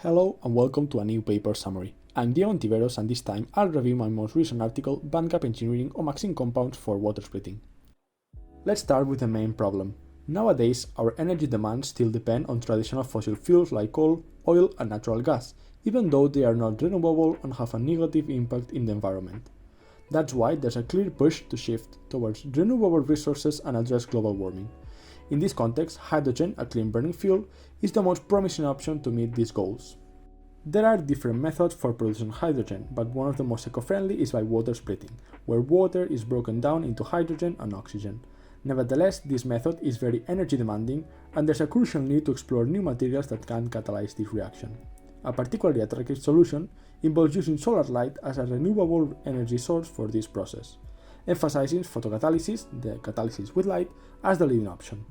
Hello and welcome to a new paper summary. I'm Ontiveros and this time I'll review my most recent article, Bandgap Engineering on MXene compounds for water splitting. Let's start with the main problem. Nowadays, our energy demands still depend on traditional fossil fuels like coal, oil and natural gas, even though they are not renewable and have a negative impact in the environment. That's why there's a clear push to shift towards renewable resources and address global warming. In this context, hydrogen, a clean burning fuel, is the most promising option to meet these goals. There are different methods for producing hydrogen, but one of the most eco-friendly is by water splitting, where water is broken down into hydrogen and oxygen. Nevertheless, this method is very energy demanding, and there's a crucial need to explore new materials that can catalyze this reaction. A particularly attractive solution involves using solar light as a renewable energy source for this process, emphasizing photocatalysis, the catalysis with light, as the leading option.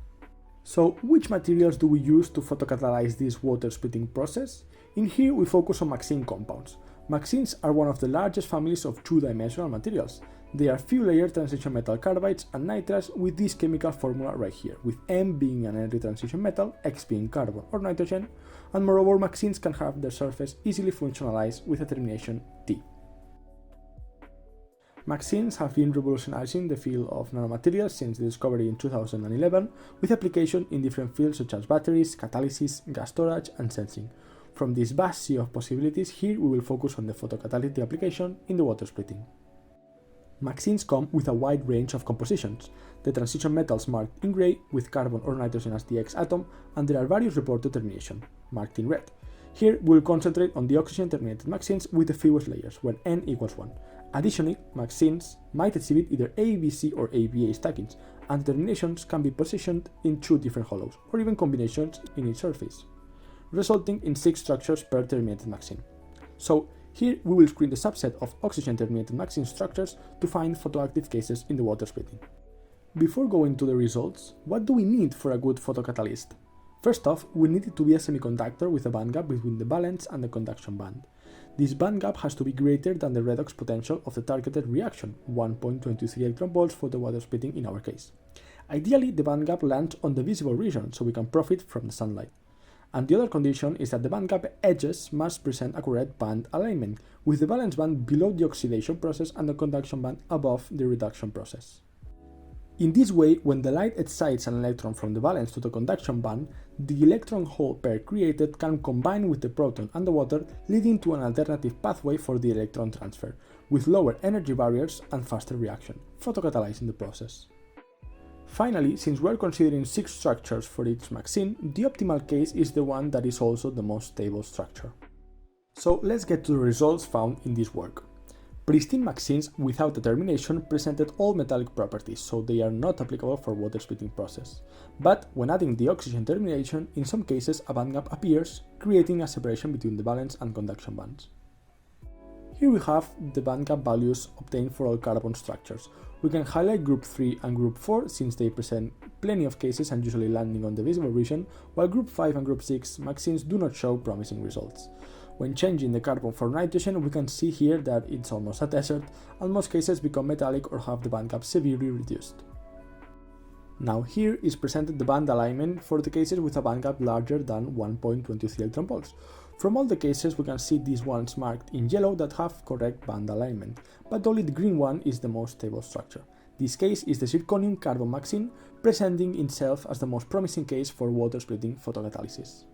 So, which materials do we use to photocatalyze this water splitting process? In here we focus on MXene compounds. MXenes are one of the largest families of two-dimensional materials. They are few-layer transition metal carbides and nitrides with this chemical formula right here, with M being an energy transition metal, X being carbon or nitrogen, and moreover MXenes can have their surface easily functionalized with a termination T. MXenes have been revolutionizing the field of nanomaterials since the discovery in 2011, with application in different fields such as batteries, catalysis, gas storage, and sensing. From this vast sea of possibilities, here we will focus on the photocatalytic application in the water splitting. MXenes come with a wide range of compositions, the transition metals marked in grey with carbon or nitrogen as the X atom, and there are various reported terminations, marked in red. Here we will concentrate on the oxygen-terminated MXenes with the fewest layers, when n equals 1. Additionally, MXenes might exhibit either ABC or ABA stackings, and the terminations can be positioned in two different hollows, or even combinations in each surface, resulting in 6 structures per terminated MXene. So, here we will screen the subset of oxygen-terminated MXene structures to find photoactive cases in the water splitting. Before going to the results, what do we need for a good photocatalyst? First off, we need it to be a semiconductor with a bandgap between the valence and the conduction band. This bandgap has to be greater than the redox potential of the targeted reaction, 1.23 electron volts for the water splitting in our case. Ideally, the bandgap lands on the visible region so we can profit from the sunlight. And the other condition is that the bandgap edges must present a correct band alignment, with the valence band below the oxidation process and the conduction band above the reduction process. In this way, when the light excites an electron from the valence to the conduction band, the electron-hole pair created can combine with the proton and the water, leading to an alternative pathway for the electron transfer, with lower energy barriers and faster reaction, photocatalyzing the process. Finally, since we are considering 6 structures for each MXene, the optimal case is the one that is also the most stable structure. So let's get to the results found in this work. Pristine MXenes without a termination presented all metallic properties, so they are not applicable for water splitting process. But when adding the oxygen termination, in some cases a bandgap appears, creating a separation between the valence and conduction bands. Here we have the bandgap values obtained for all carbon structures. We can highlight group 3 and group 4 since they present plenty of cases and usually landing on the visible region, while group 5 and group 6 MXenes do not show promising results. When changing the carbon for nitrogen, we can see here that it's almost a desert, and most cases become metallic or have the bandgap severely reduced. Now here is presented the band alignment for the cases with a bandgap larger than 1.23 electron volts. From all the cases we can see these ones marked in yellow that have correct band alignment, but only the green one is the most stable structure. This case is the zirconium carbon MXene, presenting itself as the most promising case for water splitting photocatalysis.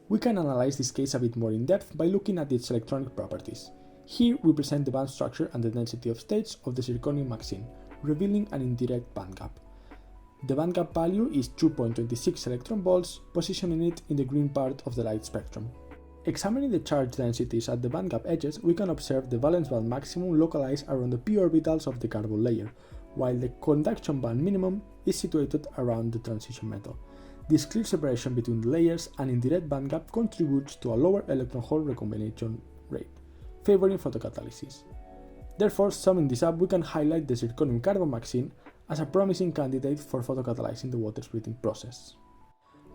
We can analyze this case a bit more in depth by looking at its electronic properties. Here we present the band structure and the density of states of the zirconium MXene, revealing an indirect bandgap. The bandgap value is 2.26 electron volts, positioning it in the green part of the light spectrum. Examining the charge densities at the bandgap edges, we can observe the valence band maximum localized around the p orbitals of the carbon layer, while the conduction band minimum is situated around the transition metal. This clear separation between the layers and indirect bandgap contributes to a lower electron-hole recombination rate, favoring photocatalysis. Therefore, summing this up, we can highlight the zirconium carbon MXene as a promising candidate for photocatalyzing the water splitting process.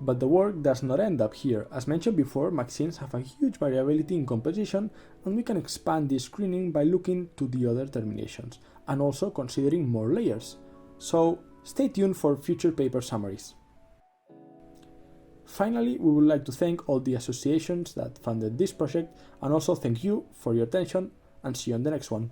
But the work does not end up here. As mentioned before, MXenes have a huge variability in composition, and we can expand this screening by looking to the other terminations, and also considering more layers. So, stay tuned for future paper summaries. Finally, we would like to thank all the associations that funded this project, and also thank you for your attention, and see you on the next one.